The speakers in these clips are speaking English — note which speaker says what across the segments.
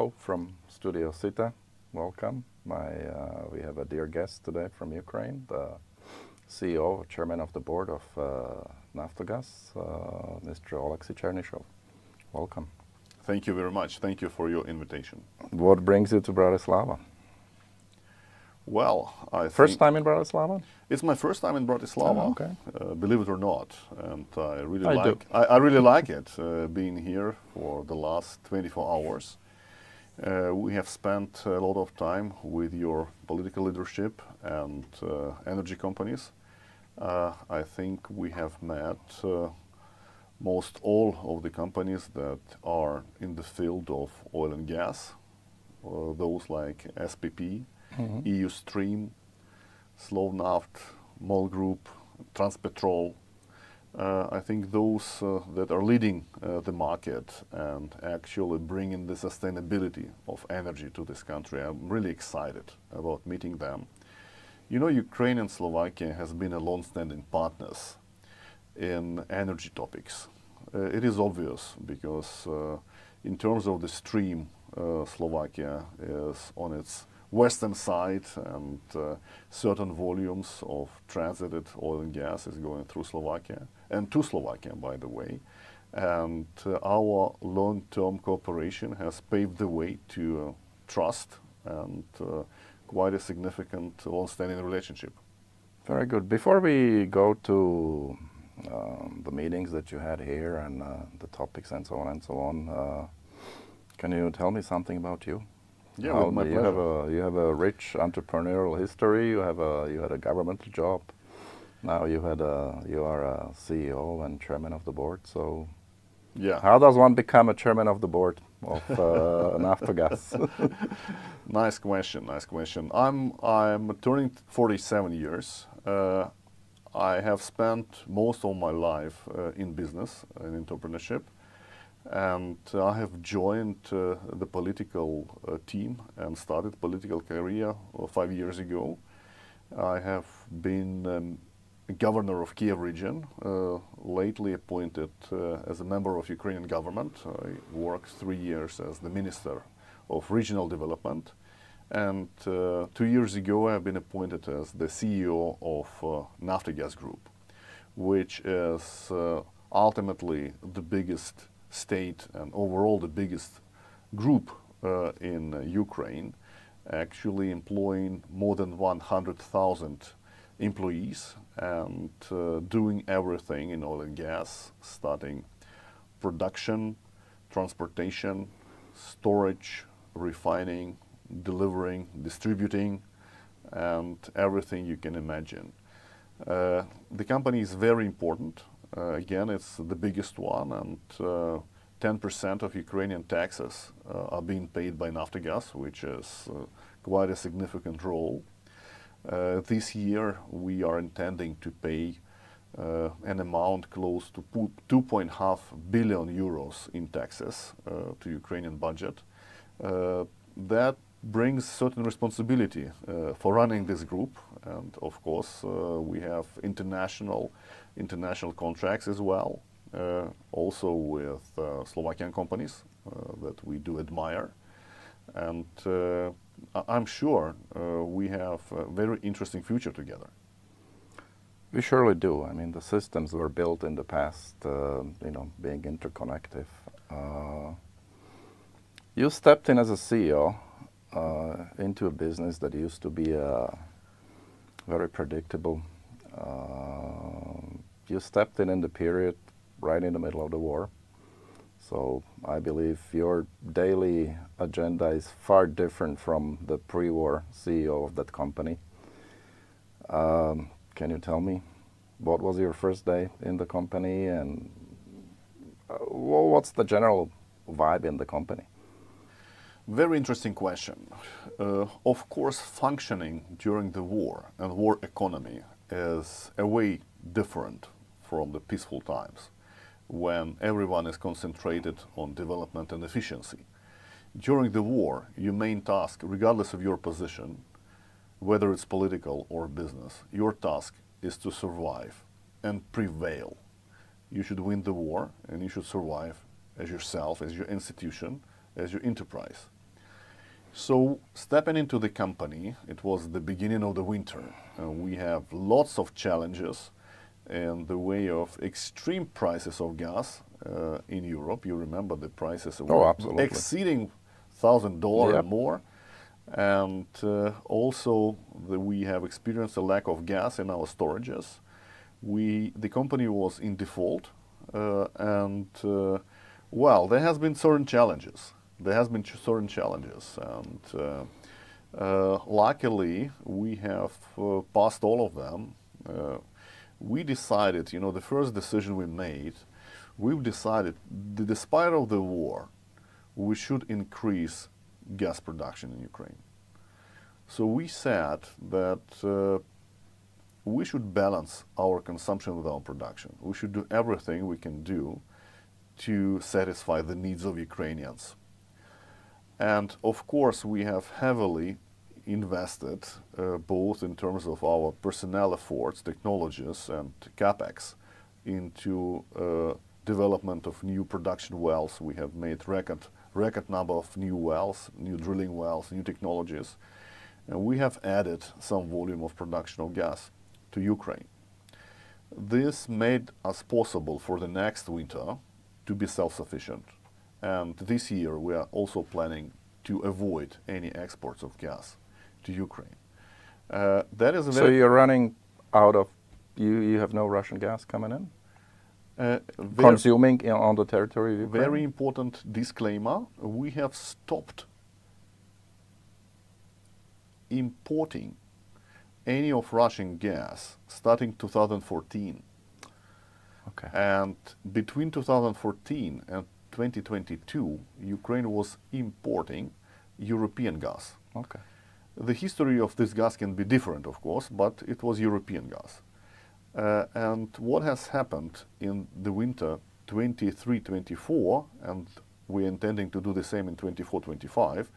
Speaker 1: Hello from Studio SITA. Welcome. We have a dear guest today from Ukraine, the CEO, Chairman of the Board of Naftogaz, Mr. Oleksijom Černyšovom. Welcome.
Speaker 2: Thank you very much. Thank you for your invitation.
Speaker 1: What brings you to Bratislava?
Speaker 2: Well,
Speaker 1: First time in Bratislava?
Speaker 2: It's my first time in Bratislava.
Speaker 1: Oh, okay.
Speaker 2: Believe it or not, and I
Speaker 1: I
Speaker 2: really like it being here for the last 24 hours. We have spent a lot of time with your political leadership and energy companies. I think we have met most all of the companies that are in the field of oil and gas, those like SPP, EU Stream, Slovnaft, MOL Group, Transpetrol. I think those that are leading the market and actually bringing the sustainability of energy to this country. I'm really excited about meeting them. You know, Ukraine and Slovakia has been a long-standing partners in energy topics. It is obvious because in terms of the stream, Slovakia is on its western side, and certain volumes of transited oil and gas is going through Slovakia, and to Slovakia, by the way. And our long-term cooperation has paved the way to trust and quite a significant long-standing relationship.
Speaker 1: Very good. Before we go to the meetings that you had here and the topics and so on, can you tell me something about you?
Speaker 2: Yeah, with my pleasure.
Speaker 1: You have a rich entrepreneurial history. You had a governmental job. Now you are a CEO and chairman of the board. So,
Speaker 2: yeah,
Speaker 1: how does one become a chairman of the board of Naftogaz?
Speaker 2: Nice question. Nice question. I'm turning 47 years. I have spent most of my life in business and entrepreneurship. And I have joined the political team and started political career 5 years ago. I have been governor of Kiev region, lately appointed as a member of Ukrainian government. I worked 3 years as the Minister of Regional Development. And 2 years ago I have been appointed as the CEO of Naftogaz Group, which is ultimately the biggest state and overall the biggest group in Ukraine, actually employing more than 100,000 employees and doing everything in oil and gas, starting production, transportation, storage, refining, delivering, distributing, and everything you can imagine. The company is very important. Again, it's the biggest one, and 10% of Ukrainian taxes are being paid by Naftogaz, which is quite a significant role. This year, we are intending to pay an amount close to 2.5 billion euros in taxes to Ukrainian budget. That brings certain responsibility for running this group, and of course we have international contracts as well, also with Slovakian companies that we do admire, and I'm sure we have a very interesting future together.
Speaker 1: We surely do. I mean, the systems were built in the past, being interconnected. You stepped in as a CEO into a business that used to be very predictable. You stepped in the period right in the middle of the war. So I believe your daily agenda is far different from the pre-war CEO of that company. Can you tell me what was your first day in the company, and what's the general vibe in the company?
Speaker 2: Very interesting question. Of course, functioning during the war and war economy is a way different from the peaceful times when everyone is concentrated on development and efficiency. During the war, your main task, regardless of your position, whether it's political or business, your task is to survive and prevail. You should win the war and you should survive as yourself, as your institution, as your enterprise. So stepping into the company, it was the beginning of the winter. We have lots of challenges in the way of extreme prices of gas in Europe. You remember the prices were
Speaker 1: absolutely.
Speaker 2: exceeding $1,000
Speaker 1: Yep.
Speaker 2: and more. And also we have experienced a lack of gas in our storages. The company was in default, and well, there has been certain challenges. And luckily we have passed all of them. We decided, the first decision we made, we've decided that despite of the war, we should increase gas production in Ukraine. So we said that we should balance our consumption with our production. We should do everything we can do to satisfy the needs of Ukrainians. And of course, we have heavily invested both in terms of our personnel efforts, technologies, and capex into development of new production wells. We have made record number of new wells, new drilling wells, new technologies. And we have added some volume of production of gas to Ukraine. This made us possible for the next winter to be self-sufficient. And this year we are also planning to avoid any exports of gas to Ukraine. That is a
Speaker 1: So you're running out of, you have no Russian gas coming in? Consuming on the territory of Ukraine?
Speaker 2: Very important disclaimer, we have stopped importing any of Russian gas starting 2014.
Speaker 1: Okay.
Speaker 2: And between 2014 and 2022, Ukraine was importing European gas.
Speaker 1: Okay.
Speaker 2: The history of this gas can be different, of course, but it was European gas. And what has happened in the winter 23-24, and we're intending to do the same in 24-25,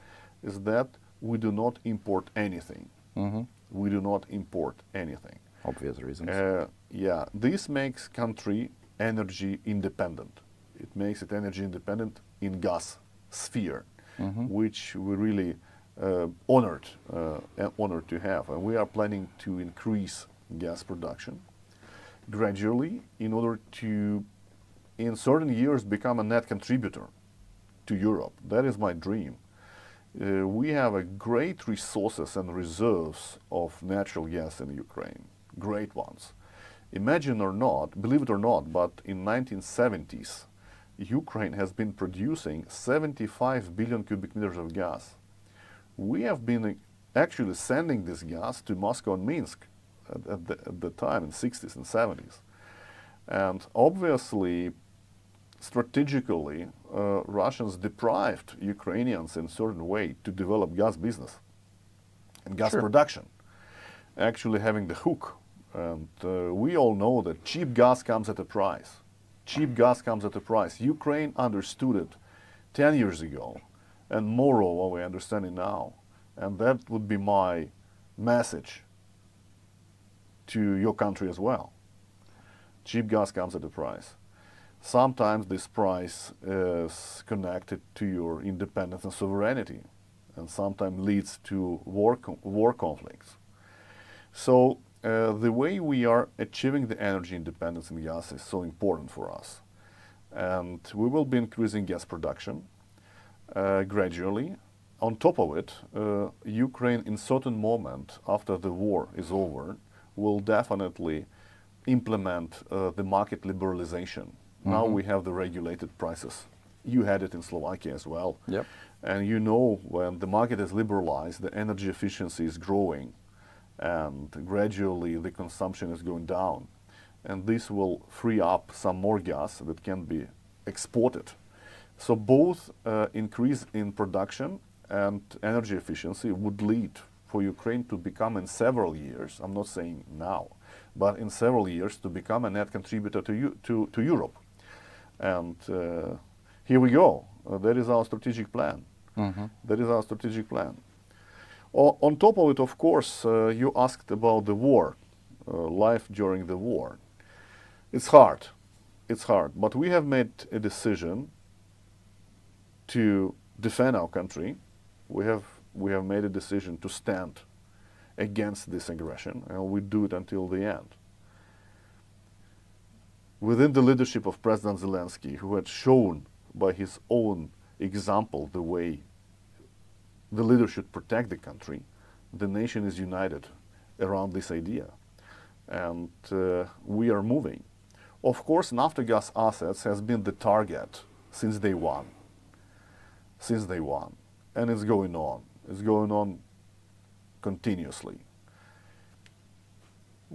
Speaker 2: is that we do not import anything.
Speaker 1: Mm-hmm.
Speaker 2: We do not import anything.
Speaker 1: Obvious reasons.
Speaker 2: Yeah, this makes country energy independent. It makes it energy independent in gas sphere,
Speaker 1: Mm-hmm.
Speaker 2: which we really honored to have. And we are planning to increase gas production gradually in order to, in certain years, become a net contributor to Europe. That is my dream. We have a great resources and reserves of natural gas in Ukraine, great ones. Imagine or not, believe it or not, but in 1970s, Ukraine has been producing 75 billion cubic meters of gas. We have been actually sending this gas to Moscow and Minsk at the time in 60s and 70s. And obviously, strategically, Russians deprived Ukrainians in a certain way to develop gas business and gas
Speaker 1: Sure.
Speaker 2: production, actually having the hook. And we all know that cheap gas comes at a price. Cheap gas comes at a price. Ukraine understood it 10 years ago, and moreover, we understand it now. And that would be my message to your country as well. Cheap gas comes at a price. Sometimes this price is connected to your independence and sovereignty, and sometimes leads to war conflicts. So the way we are achieving the energy independence in gas is so important for us. And we will be increasing gas production gradually. On top of it, Ukraine in certain moment after the war is over will definitely implement the market liberalization. Mm-hmm. Now we have the regulated prices. You had it in Slovakia as well.
Speaker 1: Yep.
Speaker 2: And you know, when the market is liberalized, the energy efficiency is growing, and gradually the consumption is going down. And this will free up some more gas that can be exported. So both increase in production and energy efficiency would lead for Ukraine to become in several years, I'm not saying now, but in several years to become a net contributor to Europe. And here we go. That is our strategic plan.
Speaker 1: Mm-hmm.
Speaker 2: That is our strategic plan. On top of it, of course, you asked about the war, life during the war. It's hard. It's hard. But we have made a decision to defend our country. We have we have made a decision to stand against this aggression, and we do it until the end. Within the leadership of President Zelensky, who had shown by his own example the way the leader should protect the country, the nation is united around this idea. And we are moving. Of course, Naftogaz assets has been the target since day one. Since day one. And it's going on. It's going on continuously.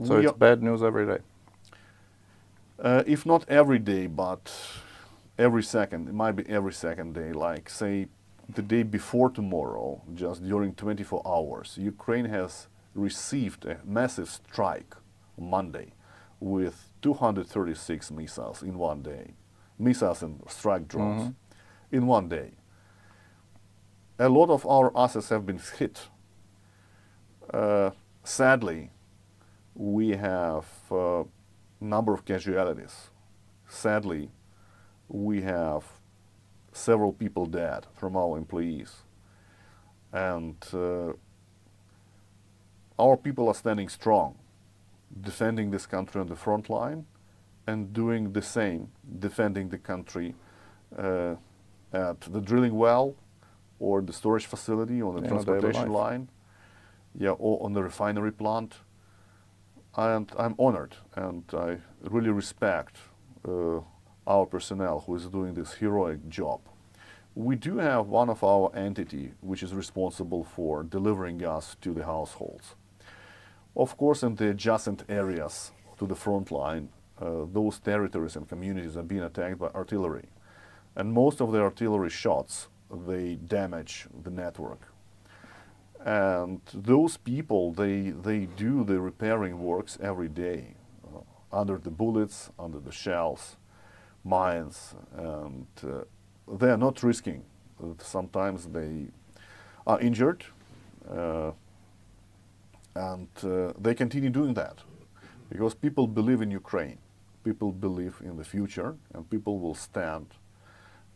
Speaker 1: So it's bad news every day?
Speaker 2: If not every day, but every second. It might be every second day. Like, say, the day before tomorrow, just during 24 hours, Ukraine has received a massive strike on Monday with 236 missiles in one day. Missiles and strike drones in one day. A lot of our assets have been hit. Sadly, we have a number of casualties. Sadly, we have several people dead from our employees. And our people are standing strong, defending this country on the front line and doing the same, defending the country at the drilling well or the storage facility, on the transportation line, or on the refinery plant. And I'm honored, and I really respect our personnel who is doing this heroic job. We do have one of our entity which is responsible for delivering gas to the households. Of course, in the adjacent areas to the front line, those territories and communities are being attacked by artillery. And most of the artillery shots, they damage the network. And those people, they do the repairing works every day, under the bullets, under the shells, mines, and they are not risking. Sometimes they are injured, and they continue doing that because people believe in Ukraine, people believe in the future, and people will stand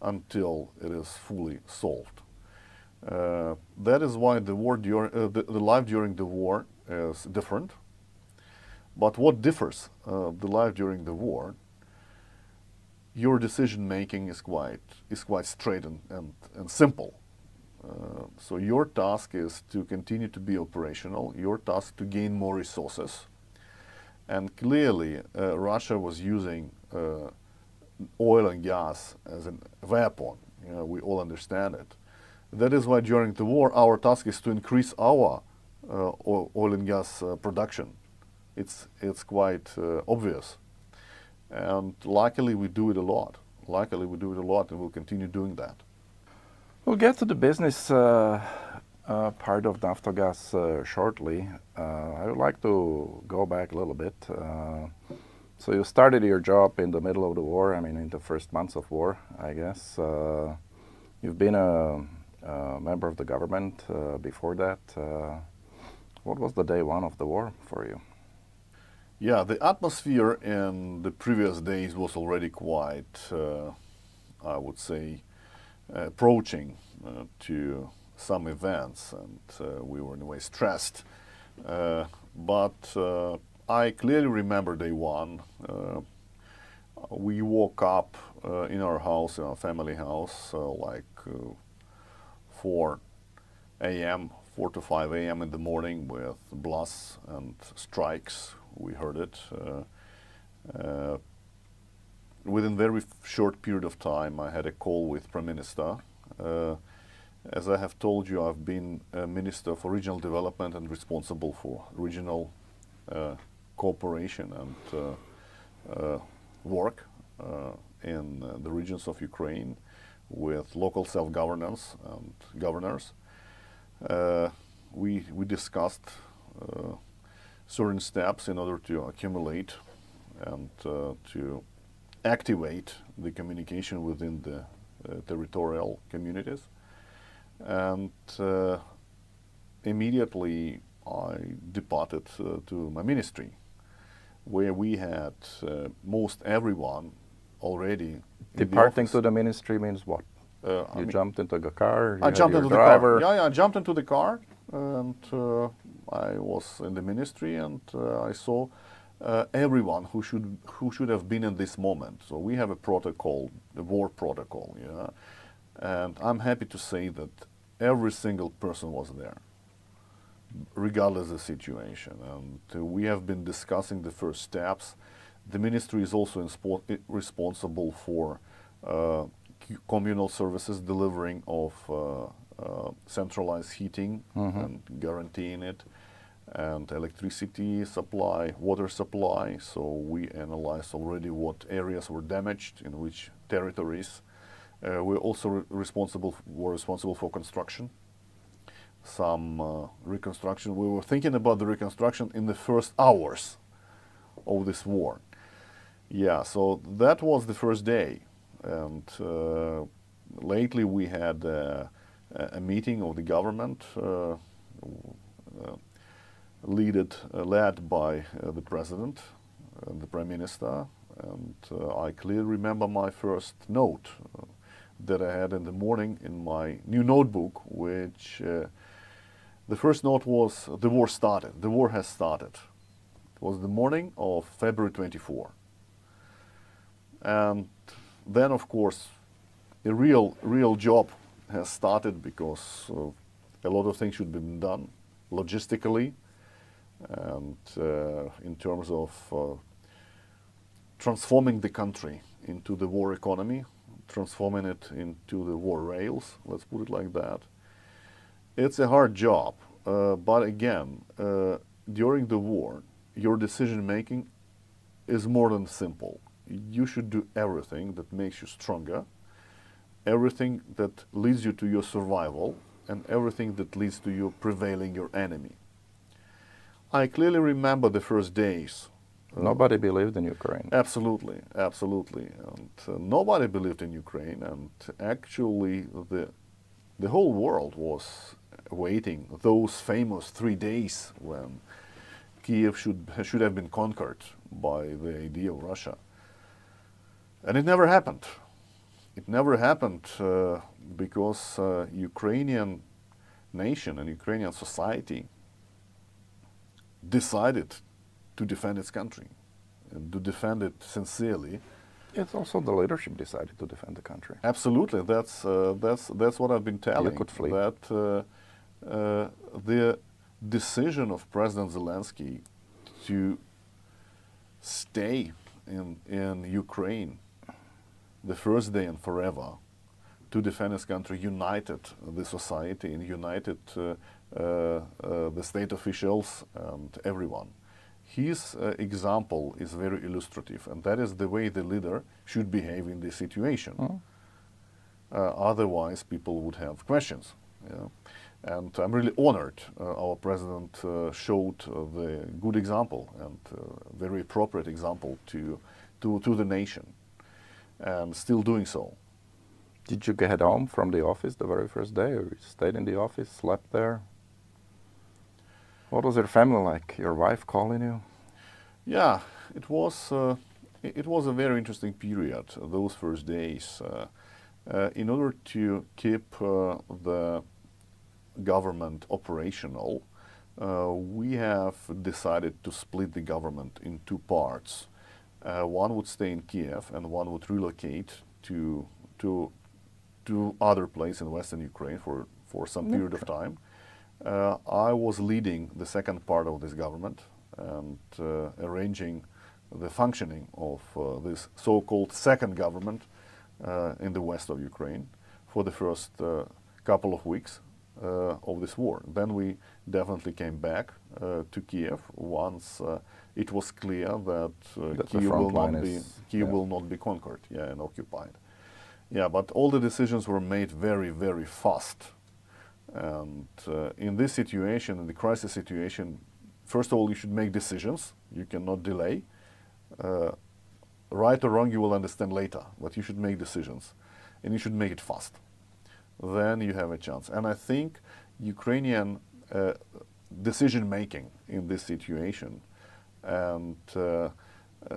Speaker 2: until it is fully solved. That is why the life during the war is different. But what differs the life during the war? Your decision making is quite straight and simple. So your task is to continue to be operational. Your task to gain more resources. And clearly, Russia was using oil and gas as a weapon. We all understand it. That is why during the war, our task is to increase our oil and gas production. It's quite obvious. And luckily we do it a lot. Luckily we do it a lot, and we'll continue doing that.
Speaker 1: We'll get to the business part of Naftogaz shortly. I would like to go back a little bit. So you started your job in the middle of the war, I mean in the first months of war, I guess. You've been a member of the government before that. What was the day one of the war for you?
Speaker 2: Yeah, the atmosphere in the previous days was already quite, I would say, approaching to some events, and we were in a way stressed. But I clearly remember day one. We woke up in our house, in our family house, like 4 a.m., 4 to 5 a.m. in the morning with blasts and strikes. We heard it. Within a very short period of time, I had a call with Prime Minister. As I have told you, I've been a Minister for Regional Development and responsible for regional cooperation and work in the regions of Ukraine with local self-governance and governors. We discussed certain steps in order to accumulate and to activate the communication within the territorial communities. And immediately I departed to my ministry, where we had most everyone already.
Speaker 1: Departing to the ministry means what? You jumped into the car.
Speaker 2: I jumped into the
Speaker 1: driver.
Speaker 2: car. Yeah, I jumped into the car, and I was in the ministry, and I saw everyone who should have been in this moment. So we have a protocol, the war protocol, yeah, and I'm happy to say that every single person was there, regardless of the situation. And we have been discussing the first steps. The ministry is also responsible for communal services, delivering of centralized heating and guaranteeing it, and electricity supply, water supply. So we analyzed already what areas were damaged, in which territories. We're also responsible for construction. Some reconstruction. We were thinking about the reconstruction in the first hours of this war. Yeah, so that was the first day. And lately we had a meeting of the government led by the president and the prime minister. And I clearly remember my first note that I had in the morning in my new notebook, which the first note was, the war started. The war has started. It was the morning of February 24. And then, of course, a real job has started, because a lot of things should be done logistically and in terms of transforming the country into the war economy, transforming it into the war rails, let's put it like that. It's a hard job, but again, during the war, your decision making is more than simple. You should do everything that makes you stronger, everything that leads you to your survival, and everything that leads to you prevailing your enemy. I clearly remember the first days.
Speaker 1: Nobody believed in Ukraine.
Speaker 2: Absolutely, absolutely. And nobody believed in Ukraine, and actually the whole world was waiting those famous 3 days when Kiev should have been conquered by the idea of Russia. And it never happened. It never happened because Ukrainian nation and Ukrainian society decided to defend its country and to defend it sincerely.
Speaker 1: It's also the leadership decided to defend the country.
Speaker 2: Absolutely, that's what I've been telling.
Speaker 1: You could flee.
Speaker 2: That the decision of President Zelensky to stay in Ukraine the first day and forever, to defend his country, united the society and united the state officials and everyone. His example is very illustrative, and that is the way the leader should behave in this situation. Otherwise, people would have questions. Yeah? And I'm really honored our president showed the good example and very appropriate example to the nation, and still doing so.
Speaker 1: Did you get home from the office the very first day, or you stayed in the office, slept there? What was your family like? Your wife calling you?
Speaker 2: Yeah, it was a very interesting period, those first days. In order to keep the government operational, we have decided to split the government in two parts. One would stay in Kiev, and one would relocate to other place in Western Ukraine for some period of time. I was leading the second part of this government and arranging the functioning of this so-called second government in the west of Ukraine for the first couple of weeks of this war. Then we definitely came back to Kiev once it was clear that Kiev will not be conquered, and occupied. Yeah, but all the decisions were made very, very fast. And in this situation, in the crisis situation, first of all, you should make decisions. You cannot delay. Right or wrong, you will understand later, but you should make decisions, and you should make it fast. Then you have a chance. And I think Ukrainian decision-making in this situation and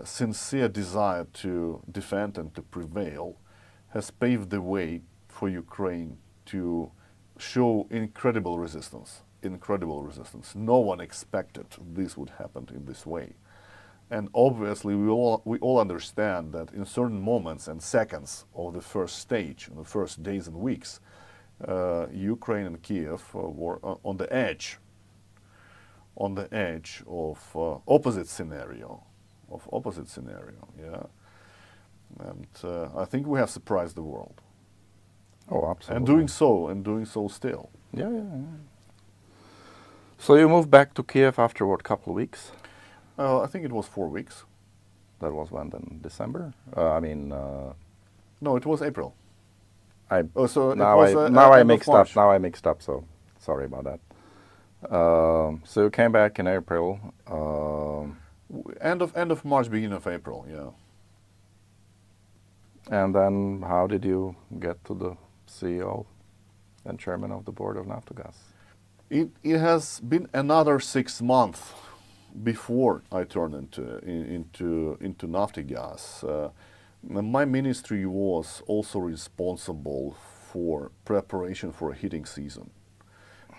Speaker 2: sincere desire to defend and to prevail has paved the way for Ukraine to show incredible resistance. Incredible resistance. No one expected this would happen in this way. And obviously we all understand that in certain moments and seconds of the first stage, in the first days and weeks, Ukraine and Kiev were on the edge of opposite scenario, yeah. And I think we have surprised the world.
Speaker 1: Oh, absolutely.
Speaker 2: And doing so still.
Speaker 1: Yeah, yeah, yeah. So you moved back to Kiev after what, couple of weeks?
Speaker 2: I think it was 4 weeks.
Speaker 1: That was when then? December?
Speaker 2: No, it was April.
Speaker 1: So
Speaker 2: now
Speaker 1: I mixed up. Now I mixed up. So sorry about that. So you came back in April.
Speaker 2: End of March, beginning of April. Yeah.
Speaker 1: And then how did you get to the CEO and chairman of the board of Naftogaz?
Speaker 2: It has been another 6 months before I turned into Naftogaz. My ministry was also responsible for preparation for a heating season.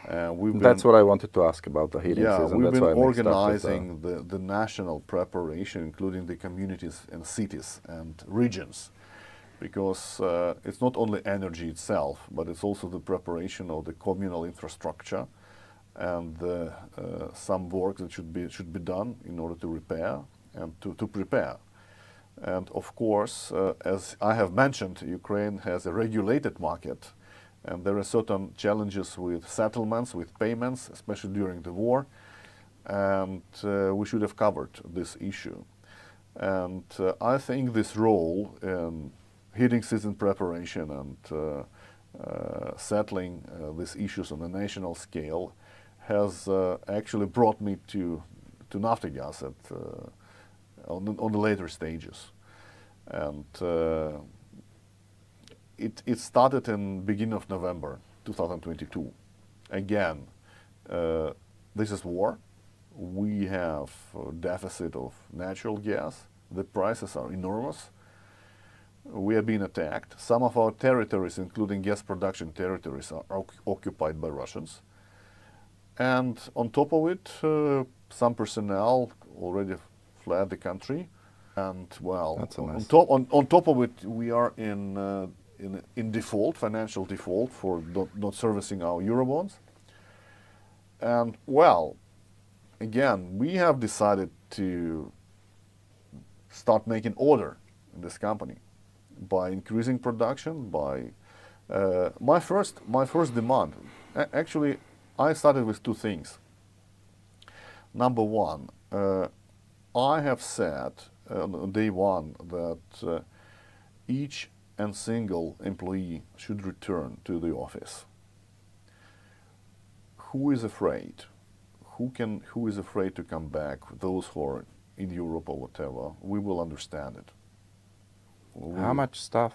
Speaker 1: That's what I wanted to ask about the heating season.
Speaker 2: Yeah, we've
Speaker 1: That's
Speaker 2: been organizing the national preparation, including the communities and cities and regions, because it's not only energy itself, but it's also the preparation of the communal infrastructure and some work that should be done in order to repair and to prepare. And of course, as I have mentioned, Ukraine has a regulated market, and there are certain challenges with settlements, with payments, especially during the war, and we should have covered this issue. And I think this role in heating season preparation and settling these issues on a national scale has actually brought me to Naftogaz on the later stages. And it started in beginning of November 2022. Again, this is war. We have a deficit of natural gas. The prices are enormous. We are being attacked. Some of our territories, including gas production territories, are occupied by Russians. And on top of it, some personnel already fled the country. And well, on top of it, we are in default, financial default for not servicing our Eurobonds. And well, again, we have decided to start making order in this company by increasing production. By my first demand, actually, I started with 2 things. Number one, I have said on day one that each and single employee should return to the office. Who is afraid? Who is afraid to come back? Those who are in Europe or whatever, we will understand it.
Speaker 1: How much staff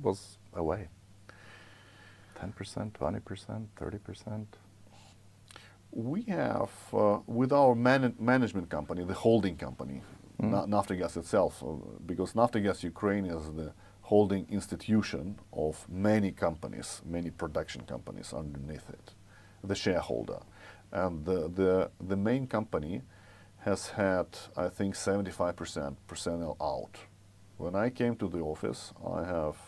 Speaker 1: was away? 10%, 20%, 30%?
Speaker 2: We have, with our management company, the holding company, Naftogaz itself, because Naftogaz Ukraine is the holding institution of many companies, many production companies underneath it, the shareholder. And the main company has had, I think, 75% personnel out. When I came to the office, I have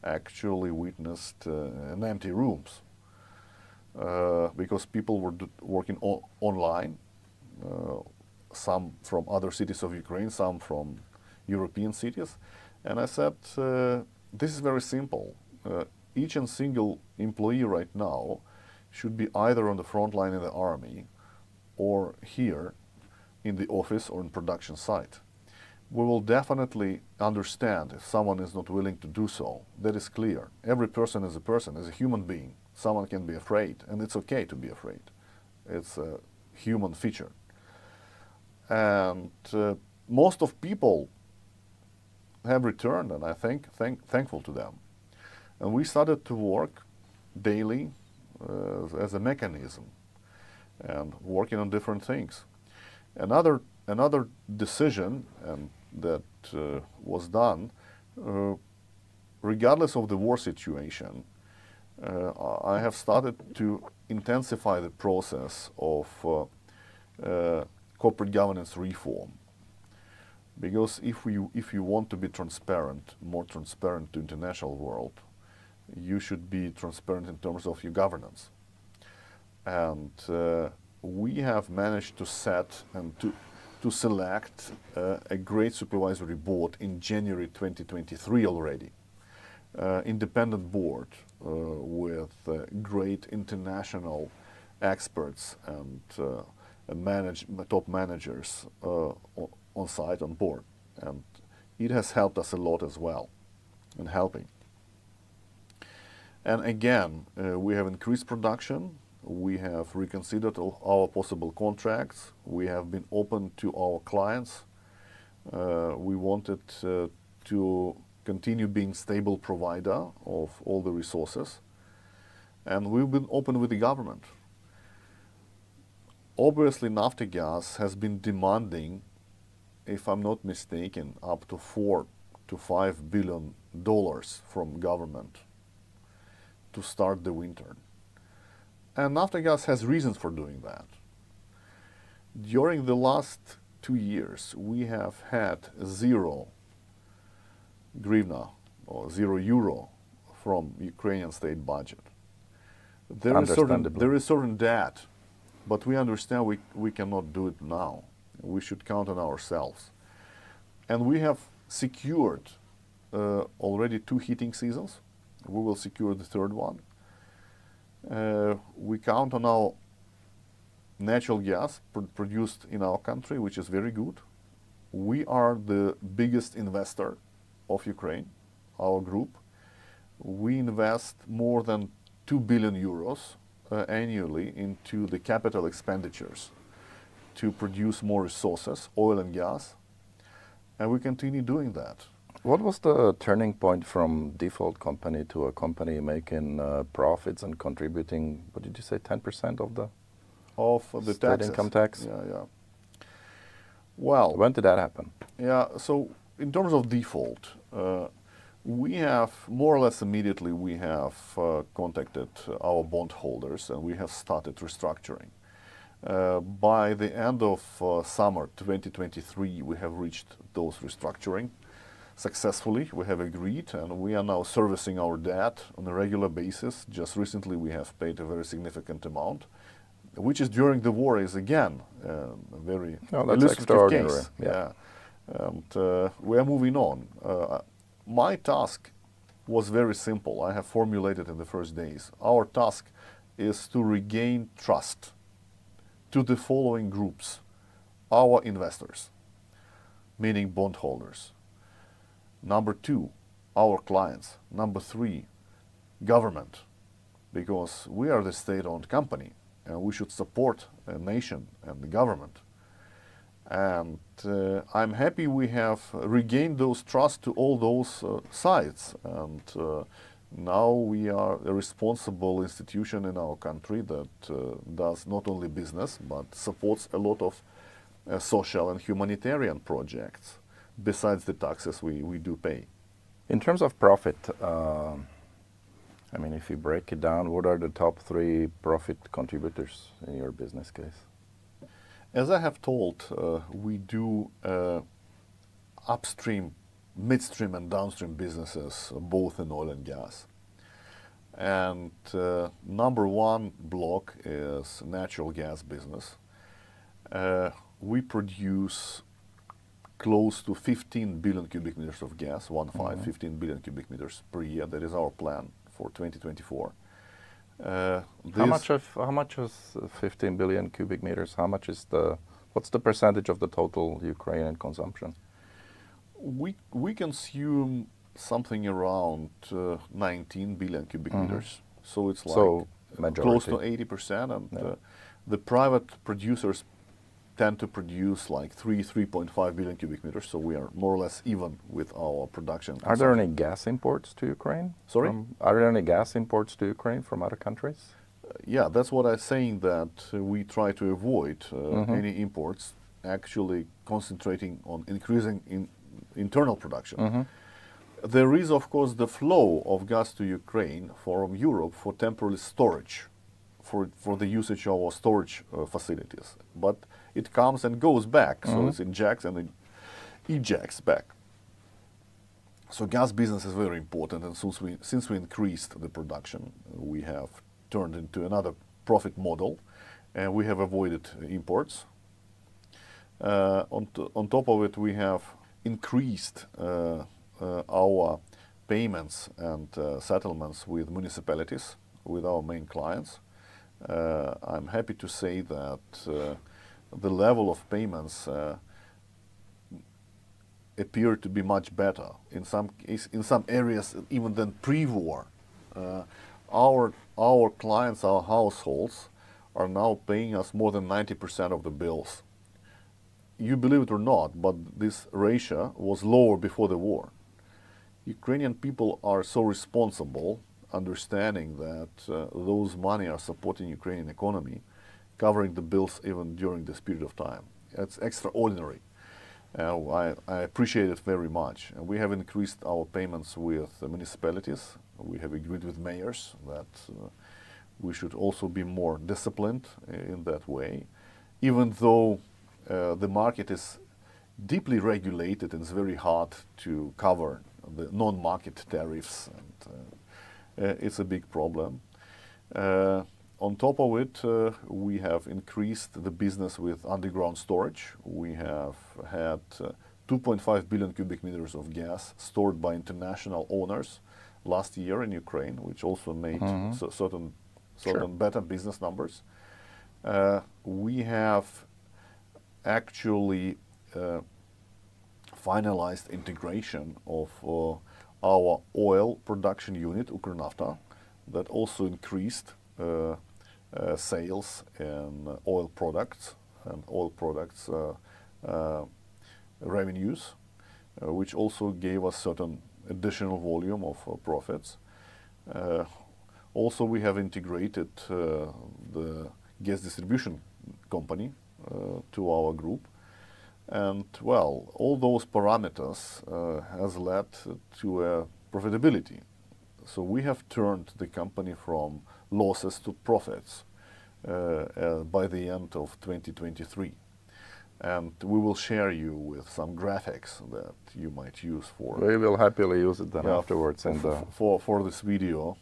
Speaker 2: actually witnessed an empty rooms because people were working online, some from other cities of Ukraine, some from European cities. And I said, this is very simple. Each and single employee right now should be either on the front line in the army or here in the office or in production site. We will definitely understand if someone is not willing to do so. That is clear. Every person is a human being. Someone can be afraid, and it's okay to be afraid. It's a human feature. And most of people have returned, and I think thankful to them. And we started to work daily as a mechanism and working on different things. Another decision that was done, regardless of the war situation, I have started to intensify the process of corporate governance reform. Because if you want to be transparent, more transparent to international world, you should be transparent in terms of your governance. And we have managed to set and to select a great supervisory board in January 2023 already. Independent board with great international experts and top managers on site, on board. And it has helped us a lot as well in helping. And again, we have increased production. We have reconsidered all our possible contracts. We have been open to our clients. We wanted to continue being stable provider of all the resources. And we've been open with the government. Obviously, Naftogaz has been demanding, if I'm not mistaken, up to $4 to $5 billion from government to start the winter. And Naftogaz has reasons for doing that. During the last 2 years, we have had 0 hryvnia or €0 from Ukrainian state budget. There is certain debt, but we understand we cannot do it now. We should count on ourselves. And we have secured already 2 heating seasons. We will secure the 3rd one. We count on our natural gas produced in our country, which is very good. We are the biggest investor of Ukraine, our group. We invest more than €2 billion annually into the capital expenditures to produce more resources, oil and gas, and we continue doing that.
Speaker 1: What was the turning point from default company to a company making profits and contributing, what did you say, 10% of the state
Speaker 2: taxes.
Speaker 1: Income tax?
Speaker 2: Yeah. Well,
Speaker 1: when did that happen?
Speaker 2: Yeah, so in terms of default, we have more or less immediately we have contacted our bondholders and we have started restructuring. By the end of summer 2023, we have reached those restructuring successfully. We have agreed and we are now servicing our debt on a regular basis. Just recently we have paid a very significant amount, which is during the war is again a very illustrative case.
Speaker 1: Yeah.
Speaker 2: And we are moving on. My task was very simple. I have formulated in the first days. Our task is to regain trust to the following groups: our investors, meaning bondholders. Number 2, our clients. Number 3, government, because we are the state-owned company and we should support a nation and the government. And I'm happy we have regained those trust to all those sides. And now we are a responsible institution in our country that does not only business, but supports a lot of social and humanitarian projects, besides the taxes we do pay.
Speaker 1: In terms of profit, I mean, if you break it down, what are the top 3 profit contributors in your business case?
Speaker 2: As I have told, we do upstream, midstream and downstream businesses, both in oil and gas. And number 1 block is natural gas business. We produce close to 15 billion cubic meters of gas, 15 billion cubic meters per year. That is our plan for 2024.
Speaker 1: How much is 15 billion cubic meters? How much is what's the percentage of the total Ukrainian consumption?
Speaker 2: We consume something around 19 billion cubic meters. So it's like close to 80%. And the private producers tend to produce like 3.5 billion cubic meters. So we are more or less even with our production.
Speaker 1: Are there any gas imports to Ukraine?
Speaker 2: Sorry?
Speaker 1: Are there any gas imports to Ukraine from other countries?
Speaker 2: Yeah, that's what I'm saying, that we try to avoid any imports, actually concentrating on increasing internal production. There is, of course, the flow of gas to Ukraine from Europe for temporary storage, for the usage of our storage facilities. But it comes and goes back, so it injects and it ejects back. So gas business is very important, and since we increased the production, we have turned into another profit model, and we have avoided imports. On top of it, we have increased our payments and settlements with municipalities, with our main clients. I'm happy to say that the level of payments appear to be much better in some areas even than pre-war. Our clients, our households, are now paying us more than 90% of the bills. You believe it or not, but this ratio was lower before the war. Ukrainian people are so responsible, understanding that those money are supporting Ukrainian economy, covering the bills even during this period of time. It's extraordinary. I appreciate it very much. And we have increased our payments with the municipalities. We have agreed with mayors that we should also be more disciplined in that way. Even though the market is deeply regulated and it's very hard to cover the non-market tariffs, and it's a big problem. On top of it, we have increased the business with underground storage. We have had 2.5 billion cubic meters of gas stored by international owners last year in Ukraine, which also made certain better business numbers. We have actually finalized integration of our oil production unit, Ukernafta, that also increased sales in oil products and oil products revenues, which also gave us certain additional volume of profits. Also, we have integrated the gas distribution company to our group. And, well, all those parameters has led to profitability. So we have turned the company from losses to profits by the end of 2023. And we will share you with some graphics that you might use for...
Speaker 1: We will happily use it then afterwards.
Speaker 2: For this video.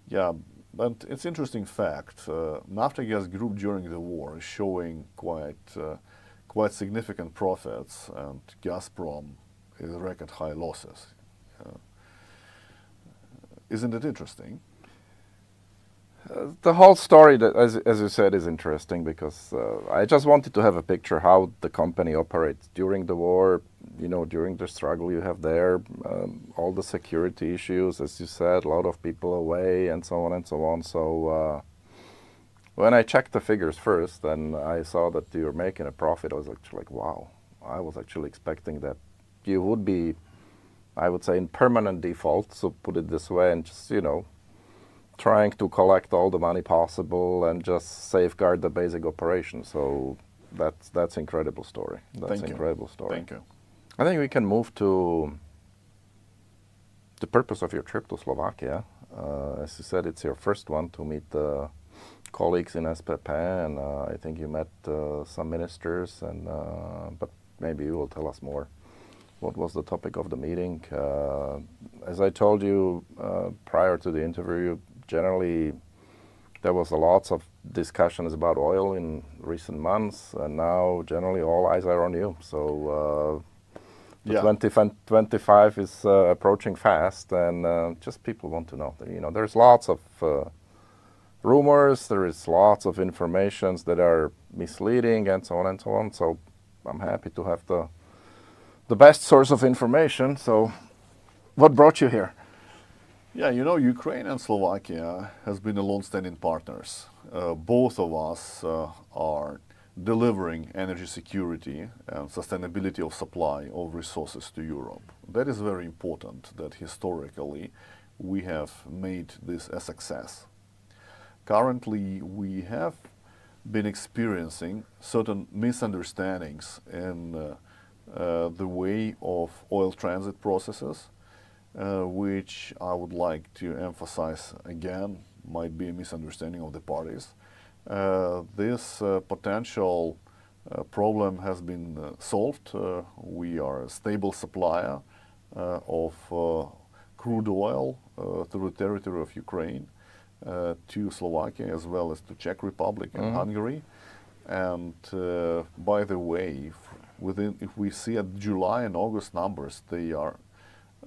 Speaker 2: Yeah, but it's interesting fact. Naftogaz group during the war is showing quite significant profits, and Gazprom is record high losses. Isn't it interesting?
Speaker 1: The whole story, that, as you said, is interesting because I just wanted to have a picture how the company operates during the war, you know, during the struggle you have there, all the security issues, as you said, a lot of people away and so on and so on. So when I checked the figures first and I saw that you were making a profit, I was actually like, wow. I was actually expecting that you would be, I would say, in permanent default, so put it this way, and just, you know, trying to collect all the money possible and just safeguard the basic operation. So that's incredible story. That's incredible story.
Speaker 2: Thank you.
Speaker 1: I think we can move to the purpose of your trip to Slovakia. As you said, it's your first one to meet the colleagues in SPP, and I think you met some ministers, and but maybe you will tell us more. What was the topic of the meeting? As I told you prior to the interview, generally there was lots of discussions about oil in recent months, and now generally all eyes are on you. So 2025 is approaching fast, and just people want to know. You know, there's lots of rumors, there is lots of informations that are misleading, and so on and so on. So I'm happy to have the best source of information. So what brought you here?
Speaker 2: Yeah, you know, Ukraine and Slovakia has been a long-standing partners. Both of us are delivering energy security and sustainability of supply of resources to Europe. That is very important, that historically we have made this a success. Currently, we have been experiencing certain misunderstandings in the way of oil transit processes, which I would like to emphasize again might be a misunderstanding of the parties. This potential problem has been solved. We are a stable supplier of crude oil through the territory of Ukraine to Slovakia as well as to Czech Republic and Hungary. And by the way, if we see at July and August numbers, they are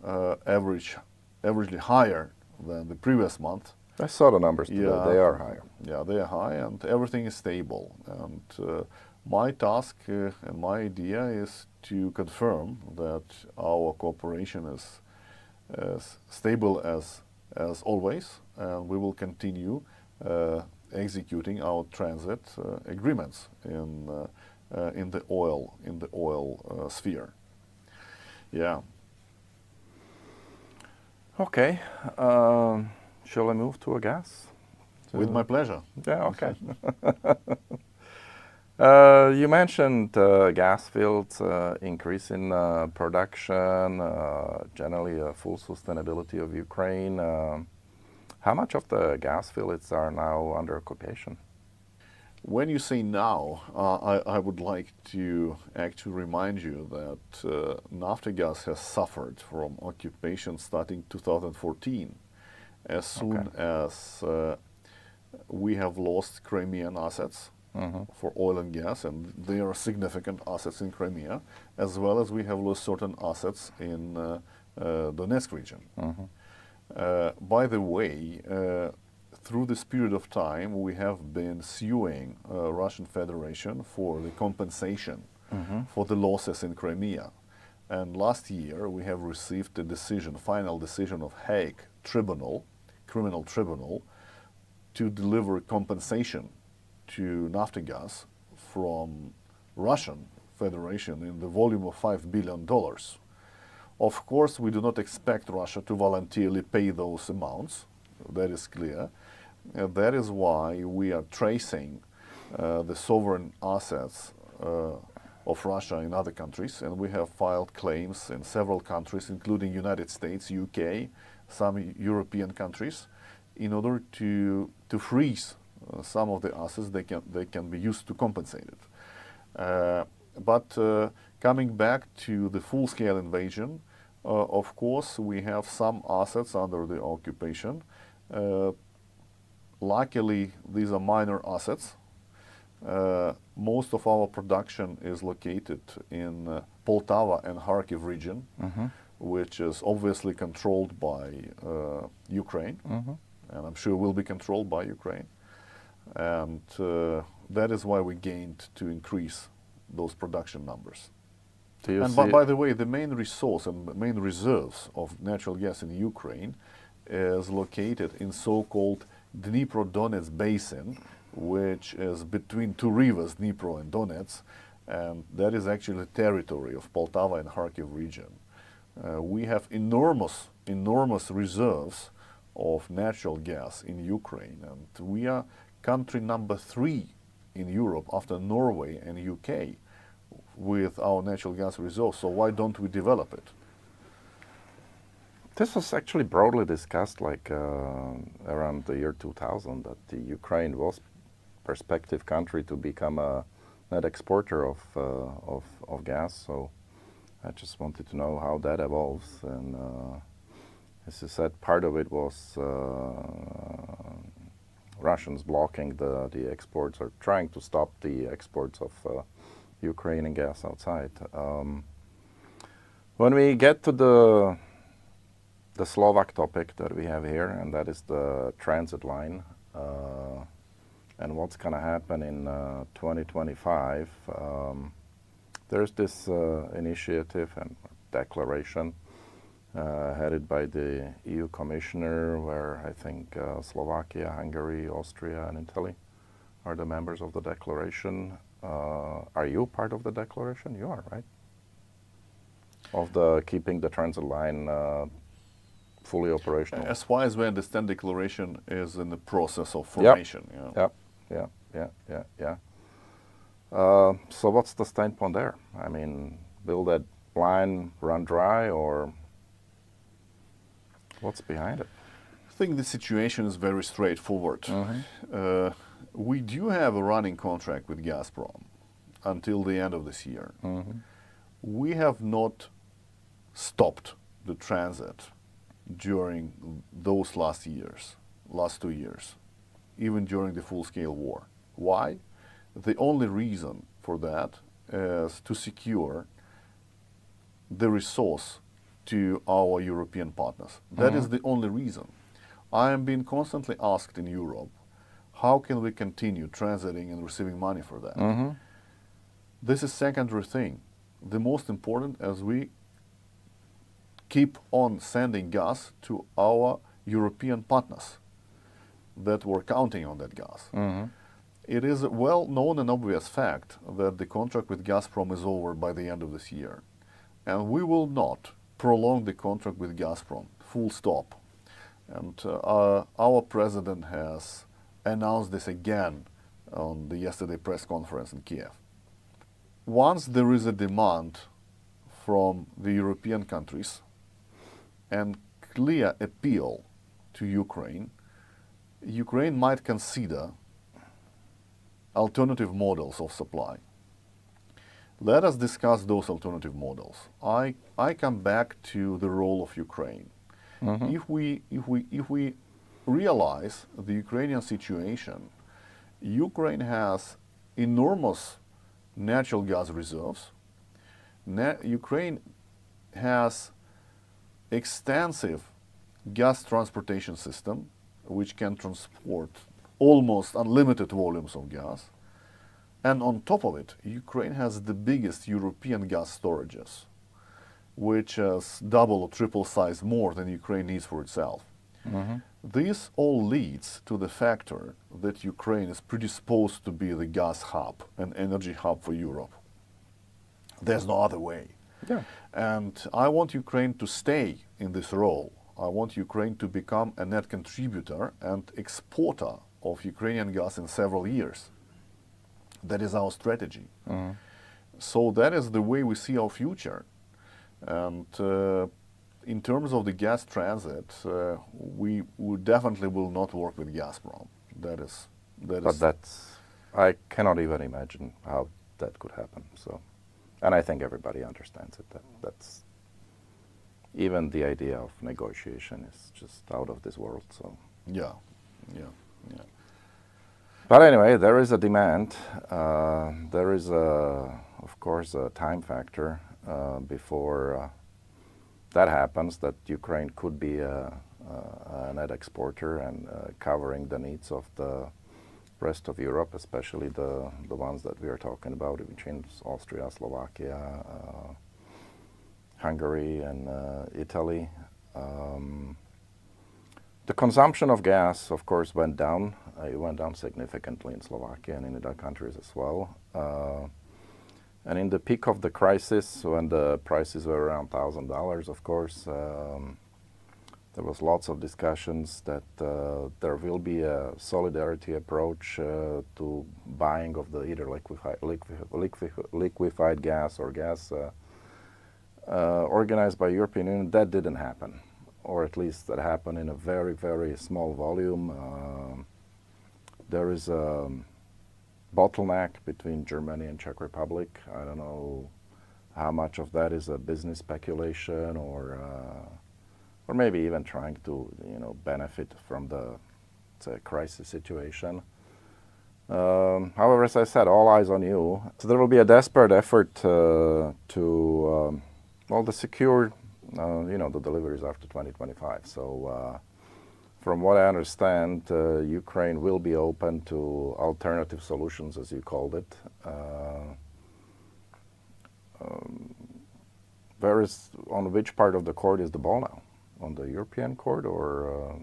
Speaker 2: averagely higher than the previous month.
Speaker 1: I saw the numbers today.
Speaker 2: Yeah,
Speaker 1: they are higher.
Speaker 2: Yeah, they are high, and everything is stable. And my task and my idea is to confirm that our cooperation is as stable as always, and we will continue executing our transit agreements in the oil sphere. Yeah.
Speaker 1: Okay. Shall I move to a gas?
Speaker 2: With my pleasure.
Speaker 1: Yeah. Okay. You mentioned gas fields increase in production, generally full sustainability of Ukraine. How much of the gas fields are now under occupation?
Speaker 2: When you say now, I would like to actually remind you that Naftogaz has suffered from occupation starting 2014. As soon as we have lost Crimean assets for oil and gas, and they are significant assets in Crimea, as well as we have lost certain assets in Donetsk region. By the way, through this period of time, we have been suing Russian Federation for the compensation for the losses in Crimea. And last year, we have received a decision, final decision of Hague Tribunal, Criminal Tribunal, to deliver compensation to Naftogaz from Russian Federation in the volume of $5 billion. Of course, we do not expect Russia to voluntarily pay those amounts. That is clear. That is why we are tracing the sovereign assets of Russia in other countries, and we have filed claims in several countries, including United States, UK, some European countries, in order to freeze some of the assets they can be used to compensate it. But coming back to the full-scale invasion, of course, we have some assets under the occupation. Luckily, these are minor assets. Most of our production is located in Poltava and Kharkiv region, which is obviously controlled by Ukraine, and I'm sure will be controlled by Ukraine. And that is why we gained to increase those production numbers. And by the way, the main resource and the main reserves of natural gas in Ukraine is located in so-called Dnipro-Donetsk basin, which is between two rivers, Dnipro and Donetsk, and that is actually the territory of Poltava and Kharkiv region. We have enormous reserves of natural gas in Ukraine, and we are country number 3 in Europe after Norway and UK with our natural gas resource. So why don't we develop it?
Speaker 1: This was actually broadly discussed like around the year 2000, that the Ukraine was prospective country to become a net exporter of gas. So I just wanted to know how that evolves. And as you said, part of it was Russians blocking the exports or trying to stop the exports of Ukrainian gas outside. When we get to the Slovak topic that we have here, and that is the transit line, and what's going to happen in 2025, there's this initiative and declaration headed by the EU Commissioner, where I think Slovakia, Hungary, Austria, and Italy are the members of the declaration. Are you part of the declaration? You are, right? Of the keeping the transit line fully operational.
Speaker 2: As far as we understand, declaration is in the process of formation.
Speaker 1: Yep. Yeah. So what's the standpoint there? I mean, will that line run dry, or what's behind it?
Speaker 2: I think the situation is very straightforward. We do have a running contract with Gazprom until the end of this year. We have not stopped the transit during those last 2 years, even during the full-scale war. Why? The only reason for that is to secure the resource to our European partners. That is the only reason. I am being constantly asked in Europe, how can we continue transiting and receiving money for that? This is secondary thing. The most important is we keep on sending gas to our European partners that were counting on that gas. It is a well-known and obvious fact that the contract with Gazprom is over by the end of this year. And we will not prolong the contract with Gazprom, full stop. And our president has announced this again on the yesterday press conference in Kiev. Once there is a demand from the European countries and clear appeal to Ukraine, Ukraine might consider alternative models of supply. Let us discuss those alternative models. I come back to the role of Ukraine. If we realize the Ukrainian situation, Ukraine has enormous natural gas reserves. Ukraine has extensive gas transportation system, which can transport almost unlimited volumes of gas. And on top of it, Ukraine has the biggest European gas storages, which is double or triple size more than Ukraine needs for itself. This all leads to the factor that Ukraine is predisposed to be the gas hub, an energy hub for Europe. There's no other way. And I want Ukraine to stay in this role. I want Ukraine to become a net contributor and exporter of Ukrainian gas in several years. That is our strategy. So that is the way we see our future. And in terms of the gas transit, we definitely will not work with Gazprom.
Speaker 1: But that's, I cannot even imagine how that could happen. So, and I think everybody understands it. That's even the idea of negotiation is just out of this world. So
Speaker 2: yeah.
Speaker 1: But anyway, there is a demand. There is, of course, a time factor before that happens, that Ukraine could be a net exporter and covering the needs of the rest of Europe, especially the ones that we are talking about, which means Austria, Slovakia, Hungary, and Italy. The consumption of gas, of course, went down. It went down significantly in Slovakia and in other countries as well. And in the peak of the crisis, when the prices were around $1,000, of course, there was lots of discussions that there will be a solidarity approach to buying of the either liquefied gas or gas organized by European Union. That didn't happen, or at least that happened in a very, very small volume. There is a bottleneck between Germany and Czech Republic. I don't know how much of that is a business speculation or maybe even trying to, benefit from the crisis situation. However, as I said, all eyes on you. So there will be a desperate effort to secure, the deliveries after 2025. So from what I understand, Ukraine will be open to alternative solutions, as you called it. On which part of the court is the ball now? On the European court, or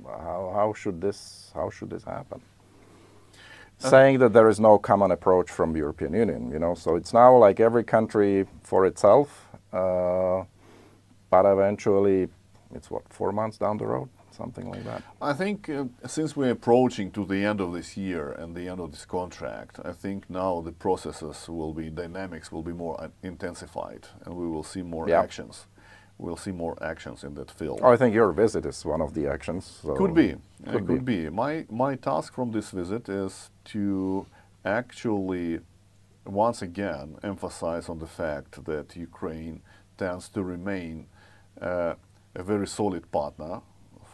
Speaker 1: how should this happen? Saying that there is no common approach from the European Union, so it's now like every country for itself, but eventually it's 4 months down the road, something like that?
Speaker 2: I think since we're approaching to the end of this year and the end of this contract, I think now the processes will be, dynamics will be more intensified, and we will see more actions. We'll see more actions in that field.
Speaker 1: Oh, I think your visit is one of the actions. So
Speaker 2: could be. Could be. My task from this visit is to actually once again emphasize on the fact that Ukraine tends to remain a very solid partner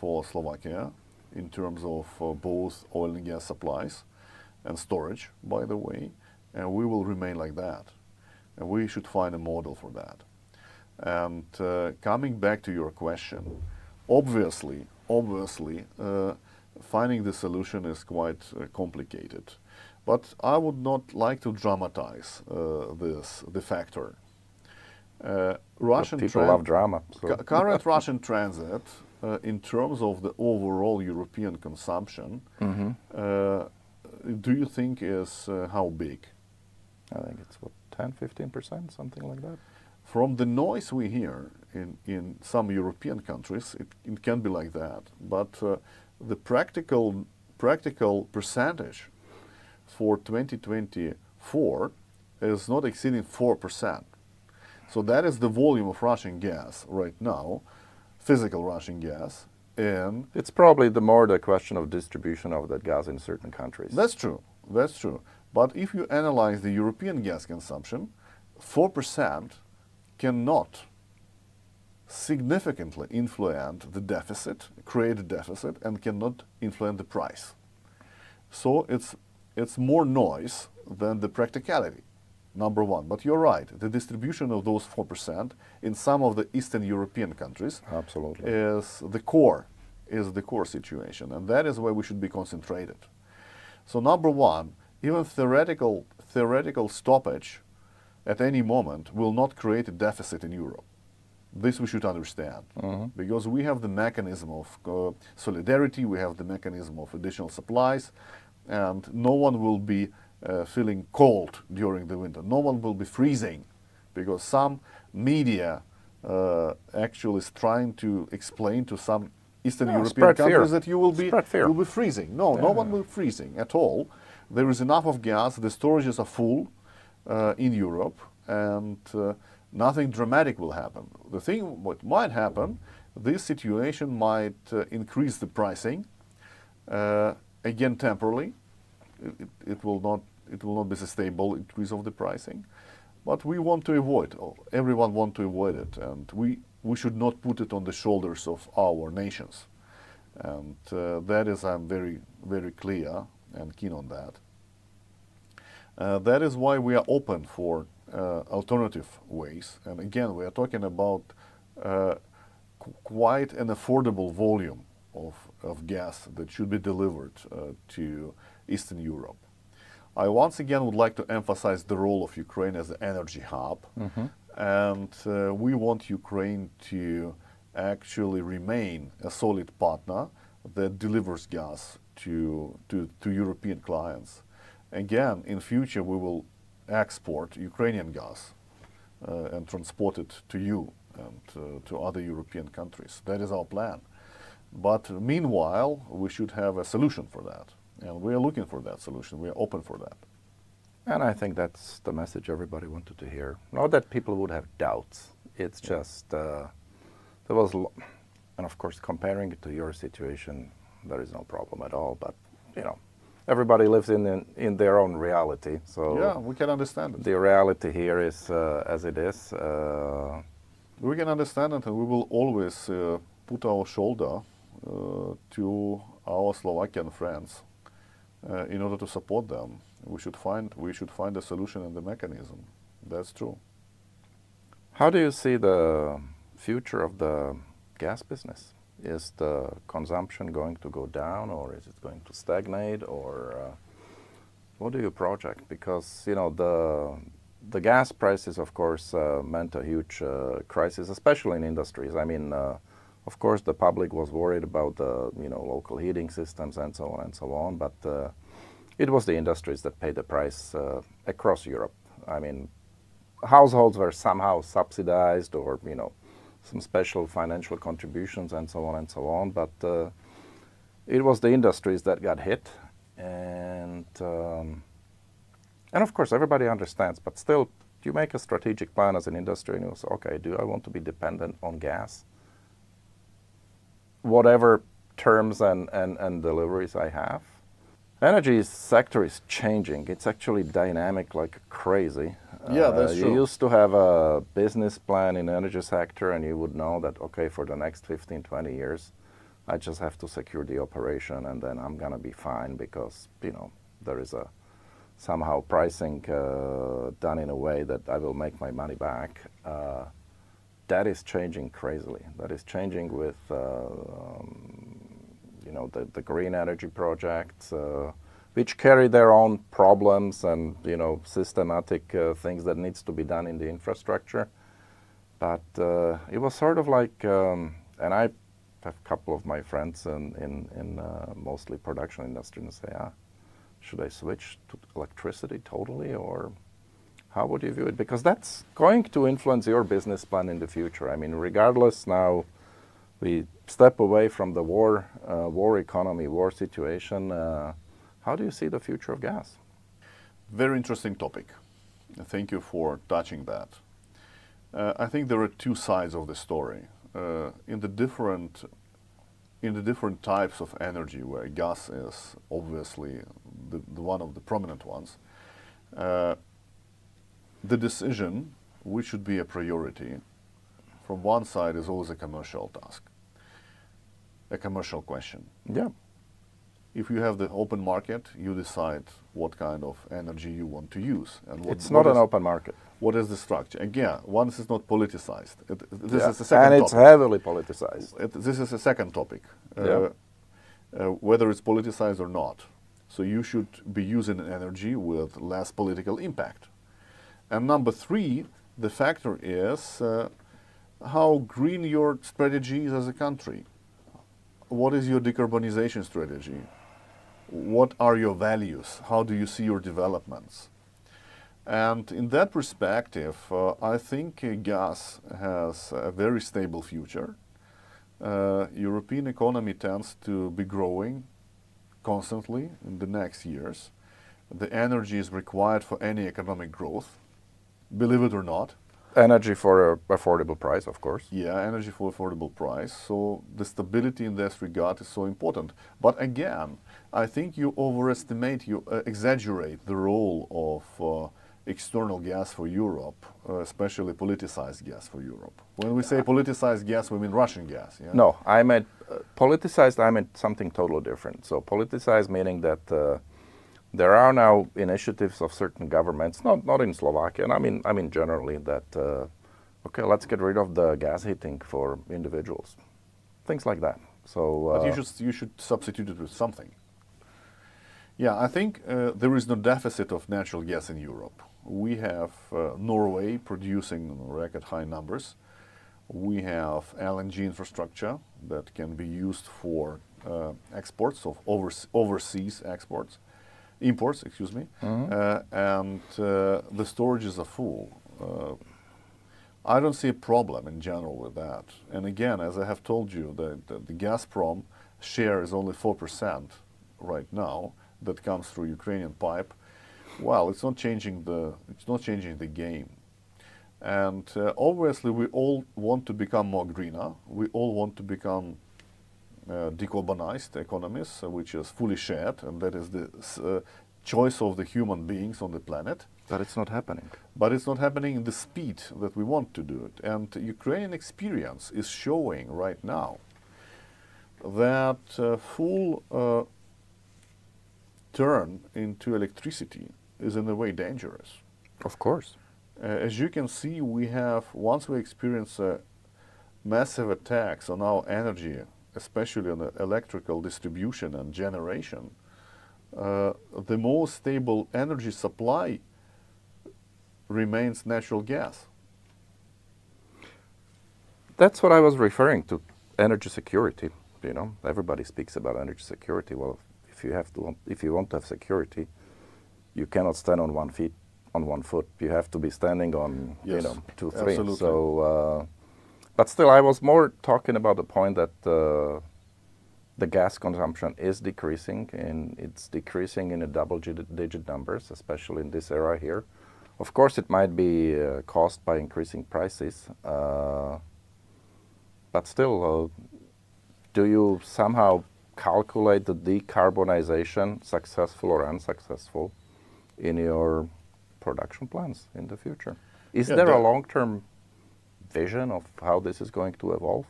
Speaker 2: for Slovakia in terms of both oil and gas supplies and storage, by the way, and we will remain like that. And we should find a model for that. And coming back to your question, obviously, finding the solution is quite complicated. But I would not like to dramatize the factor.
Speaker 1: Russian people love drama. So.
Speaker 2: Current Russian transit, in terms of the overall European consumption, do you think is how big?
Speaker 1: I think it's what, 10-15%, something like that.
Speaker 2: From the noise we hear in some European countries, it can be like that. But the practical percentage for 2024 is not exceeding 4%. So that is the volume of Russian gas right now, physical Russian gas. And
Speaker 1: it's probably the question of distribution of that gas in certain countries.
Speaker 2: That's true. That's true. But if you analyze the European gas consumption, 4% cannot significantly influence the deficit, create a deficit, and cannot influence the price. So it's more noise than the practicality, number one. But you're right, the distribution of those 4% in some of the Eastern European countries
Speaker 1: absolutely
Speaker 2: is the core situation, and that is where we should be concentrated. So number one, even theoretical stoppage at any moment will not create a deficit in Europe. This we should understand, because we have the mechanism of solidarity, we have the mechanism of additional supplies, and no one will be feeling cold during the winter. No one will be freezing, because some media actually is trying to explain to some Eastern European countries that you will be freezing. No, no one will be freezing at all. There is enough of gas, the storages are full in Europe, and nothing dramatic will happen. The thing what might happen, this situation might increase the pricing, again temporarily. It will not be a stable increase of the pricing, but we want to avoid, everyone wants to avoid it, and we should not put it on the shoulders of our nations. And that is, I'm very, very clear and keen on that. That is why we are open for alternative ways. And again, we are talking about quite an affordable volume of gas that should be delivered to Eastern Europe. I once again would like to emphasize the role of Ukraine as an energy hub. And we want Ukraine to actually remain a solid partner that delivers gas to European clients. Again, in future we will export Ukrainian gas and transport it to you and to other European countries. That is our plan. But meanwhile, we should have a solution for that. And we are looking for that solution. We are open for that.
Speaker 1: And I think that's the message everybody wanted to hear. Not that people would have doubts. It's just, there was, and of course comparing it to your situation, there is no problem at all. But, you know, everybody lives in their own reality. So
Speaker 2: yeah, we can understand it.
Speaker 1: The reality here is as it is.
Speaker 2: We can understand it, and we will always put our shoulder to our Slovakian friends in order to support them. We should find a solution and the mechanism. That's true.
Speaker 1: How do you see the future of the gas business? Is the consumption going to go down, or is it going to stagnate, or what do you project? Because, you know, the gas prices, of course, meant a huge crisis, especially in industries. I mean, of course, the public was worried about the, you know, local heating systems and so on and so on, but it was the industries that paid the price across Europe. I mean, households were somehow subsidized, or, you know, some special financial contributions and so on and so on. But it was the industries that got hit, and of course everybody understands. But still, you make a strategic plan as an industry, and you say, okay, do I want to be dependent on gas? Whatever terms and deliveries I have. Energy sector is changing. It's actually dynamic like crazy.
Speaker 2: Yeah, that's true.
Speaker 1: You used to have a business plan in the energy sector, and you would know that, okay, for the next 15, 20 years, I just have to secure the operation, and then I'm going to be fine because, you know, there is a somehow pricing done in a way that I will make my money back. That is changing crazily. That is changing with you know, the green energy projects, which carry their own problems and, you know, systematic things that needs to be done in the infrastructure. But it was sort of like, and I have a couple of my friends in mostly production industry, and say, should I switch to electricity totally, or how would you view it? Because that's going to influence your business plan in the future. I mean, regardless now, we step away from the war economy, war situation. How do you see the future of gas?
Speaker 2: Very interesting topic. Thank you for touching that. I think there are two sides of the story. In the different types of energy, where gas is obviously the one of the prominent ones, the decision which should be a priority from one side is always a commercial task, a commercial question.
Speaker 1: Yeah.
Speaker 2: If you have the open market, you decide what kind of energy you want to use. And
Speaker 1: it's not an open market.
Speaker 2: What is the structure? Again, once it's not politicized. This
Speaker 1: Yeah.
Speaker 2: is the second
Speaker 1: and it's
Speaker 2: topic.
Speaker 1: heavily politicized.
Speaker 2: This is the second topic,
Speaker 1: Yeah.
Speaker 2: Whether it's politicized or not. So you should be using energy with less political impact. And number three, the factor is how green your strategy is as a country. What is your decarbonization strategy? What are your values? How do you see your developments? And in that perspective, I think gas has a very stable future. European economy tends to be growing constantly in the next years. The energy is required for any economic growth, believe it or not.
Speaker 1: Energy for an affordable price, of course.
Speaker 2: Yeah, energy for affordable price. So the stability in this regard is so important. But again, I think you overestimate, you exaggerate the role of external gas for Europe, especially politicized gas for Europe. When we say politicized gas, we mean Russian gas. Yeah?
Speaker 1: No, I meant politicized. I meant something totally different. So politicized meaning that there are now initiatives of certain governments, not in Slovakia, and I mean generally, that okay, let's get rid of the gas heating for individuals, things like that. So,
Speaker 2: but you should substitute it with something. Yeah, I think there is no deficit of natural gas in Europe. We have Norway producing record high numbers. We have LNG infrastructure that can be used for exports of overseas exports. Imports, excuse me, and the storages are full. I don't see a problem in general with that. And again, as I have told you, the Gazprom share is only 4% right now that comes through Ukrainian pipe. Well, it's not changing the game. And obviously, we all want to become more greener. We all want to become decarbonized economies, which is fully shared, and that is the choice of the human beings on the planet.
Speaker 1: but it's not happening.
Speaker 2: But it's not happening in the speed that we want to do it. And Ukrainian experience is showing right now that full turn into electricity is in a way dangerous.
Speaker 1: Of course.
Speaker 2: As you can see, once we experience massive attacks on our energy, especially on the electrical distribution and generation, the most stable energy supply remains natural gas.
Speaker 1: That's what I was referring to, energy security. You know, everybody speaks about energy security. Well, if you want to have security, you cannot stand on one foot. You have to be standing on,
Speaker 2: Yes,
Speaker 1: 2, 3.
Speaker 2: absolutely.
Speaker 1: So, But still, I was more talking about the point that the gas consumption is decreasing, and it's decreasing in a double-digit numbers, especially in this era here. Of course, it might be caused by increasing prices, but still, do you somehow calculate the decarbonization, successful or unsuccessful, in your production plans in the future? Is there a long-term vision of how this is going to evolve?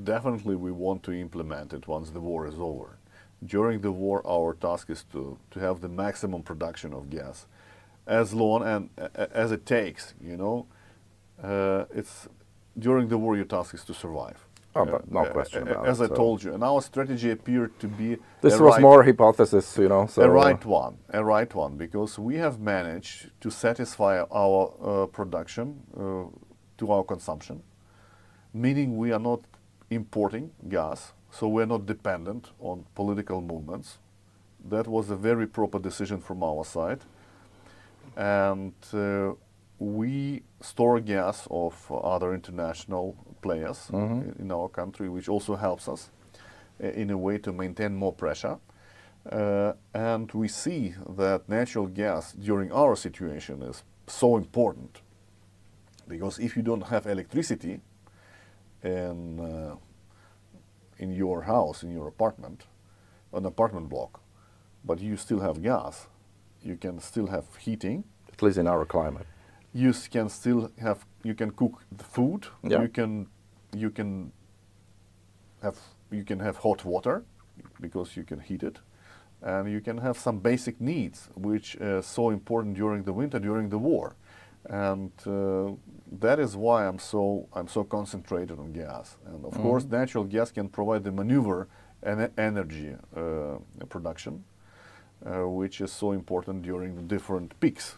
Speaker 2: Definitely we want to implement it once the war is over. During the war, our task is to have the maximum production of gas, as long and as it takes, you know. It's during the war your task is to survive.
Speaker 1: Oh, but no question about
Speaker 2: as
Speaker 1: it.
Speaker 2: I told you, and our strategy appeared to be
Speaker 1: this was more hypothesis, you know. So
Speaker 2: a right one, because we have managed to satisfy our production to our consumption, meaning we are not importing gas, so we're not dependent on political movements. That was a very proper decision from our side, and we store gas of other international players in our country, which also helps us in a way to maintain more pressure. And we see that natural gas during our situation is so important, because if you don't have electricity in your house, in your apartment, an apartment block, but you still have gas, you can still have heating.
Speaker 1: At least in our climate.
Speaker 2: You can still have, you can cook the food.
Speaker 1: Yeah.
Speaker 2: You can have hot water because you can heat it, and you can have some basic needs which are so important during the winter, during the war, and that is why I'm so concentrated on gas. And of course, natural gas can provide the maneuver and energy production, which is so important during the different peaks.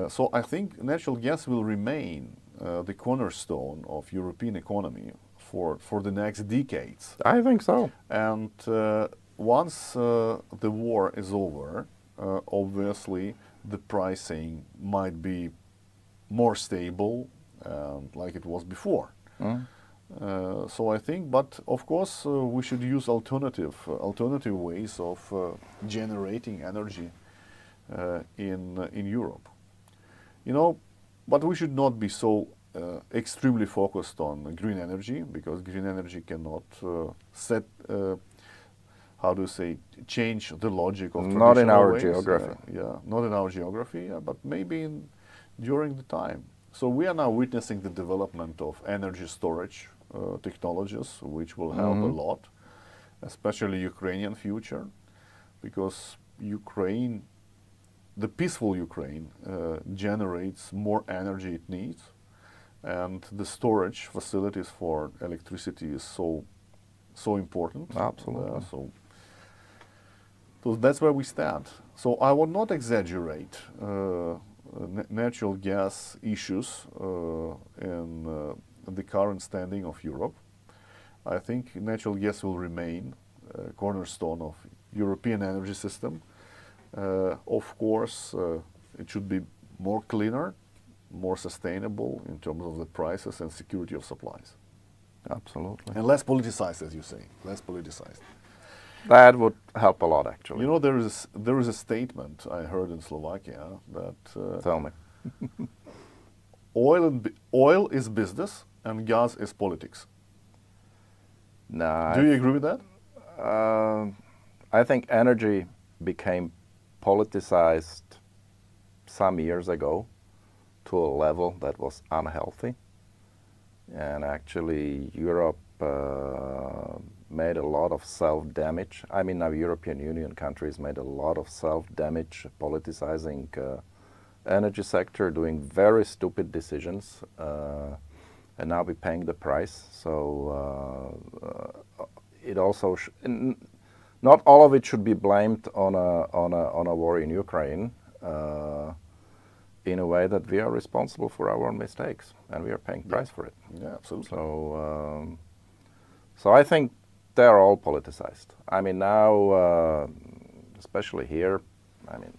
Speaker 2: So I think natural gas will remain the cornerstone of European economy for the next decades.
Speaker 1: I think so.
Speaker 2: And once the war is over, obviously the pricing might be more stable, like it was before. So I think, but of course we should use alternative ways of generating energy in Europe. You know, but we should not be so extremely focused on green energy, because green energy cannot how do you say, change the logic of
Speaker 1: not in our
Speaker 2: ways.
Speaker 1: geography.
Speaker 2: Not in our geography, but maybe during the time. So we are now witnessing the development of energy storage technologies, which will help a lot, especially Ukrainian future, because Ukraine, the peaceful Ukraine, generates more energy it needs, and the storage facilities for electricity is so important.
Speaker 1: Absolutely.
Speaker 2: So that's where we stand. So I would not exaggerate natural gas issues in the current standing of Europe. I think natural gas will remain a cornerstone of European energy system. Of course, it should be more cleaner, more sustainable in terms of the prices and security of supplies.
Speaker 1: Absolutely.
Speaker 2: And less politicized, as you say, less politicized.
Speaker 1: That would help a lot, actually.
Speaker 2: You know, there is a statement I heard in Slovakia that
Speaker 1: Tell me.
Speaker 2: oil is business and gas is politics.
Speaker 1: No.
Speaker 2: Do you agree with that?
Speaker 1: I think energy became politicized some years ago to a level that was unhealthy. And actually, Europe made a lot of self-damage. I mean, now European Union countries made a lot of self-damage, politicizing energy sector, doing very stupid decisions, and now we're paying the price. So it also not all of it should be blamed on a war in Ukraine. In a way that we are responsible for our own mistakes, and we are paying price for it.
Speaker 2: Yeah, absolutely.
Speaker 1: So I think they're all politicized. I mean, now, especially here, I mean,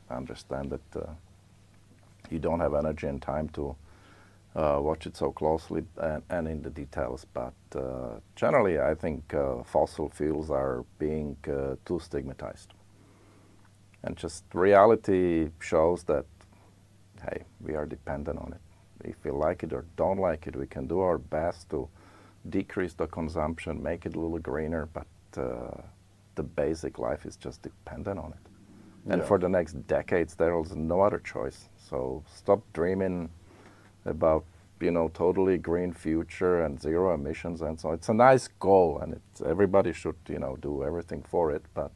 Speaker 1: I understand that you don't have energy and time to watch it so closely and in the details. But generally, I think fossil fuels are being too stigmatized. And just reality shows that, hey, we are dependent on it. If we like it or don't like it, we can do our best to decrease the consumption, make it a little greener, but the basic life is just dependent on it. And
Speaker 2: Yeah.
Speaker 1: for the next decades, there is no other choice. So stop dreaming about, totally green future and zero emissions and so on. It's a nice goal, and everybody should, do everything for it. But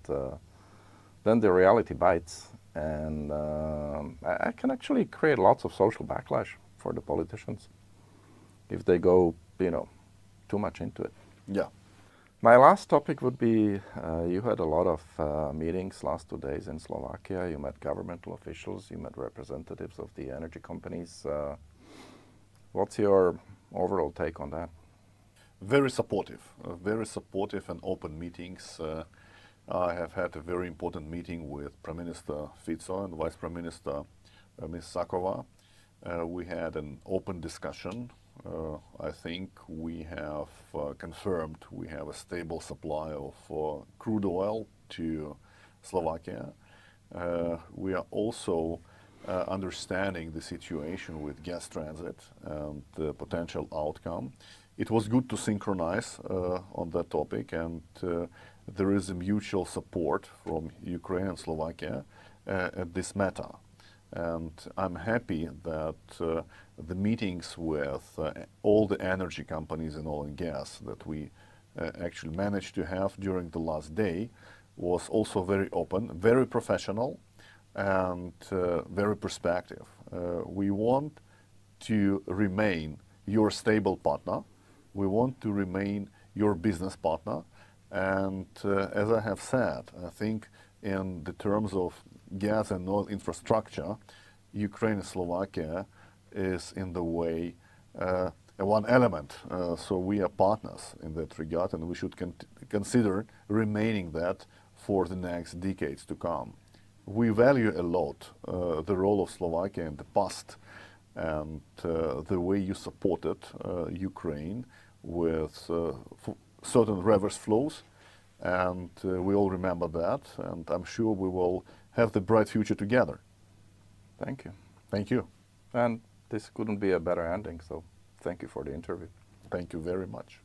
Speaker 1: then the reality bites, and I can actually create lots of social backlash for the politicians if they go, too much into it.
Speaker 2: Yeah.
Speaker 1: My last topic would be, you had a lot of meetings last 2 days in Slovakia. You met governmental officials, you met representatives of the energy companies. What's your overall take on that?
Speaker 2: Very supportive and open meetings. I have had a very important meeting with Prime Minister Fico and Vice Prime Minister Ms. Sakova. We had an open discussion. I think we have confirmed we have a stable supply of crude oil to Slovakia. We are also understanding the situation with gas transit and the potential outcome. It was good to synchronize on that topic, and there is a mutual support from Ukraine and Slovakia at this matter. And I'm happy that the meetings with all the energy companies in oil and gas that we actually managed to have during the last day was also very open, very professional, and very perspective. We want to remain your stable partner. We want to remain your business partner. And as I have said, I think in the terms of gas and oil infrastructure, Ukraine and Slovakia is in the way one element. So we are partners in that regard, and we should consider remaining that for the next decades to come. We value a lot the role of Slovakia in the past and the way you supported Ukraine with certain reverse flows, and we all remember that, and I'm sure we will have the bright future together.
Speaker 1: Thank you.
Speaker 2: Thank you.
Speaker 1: And this couldn't be a better ending, so thank you for the interview.
Speaker 2: Thank you very much.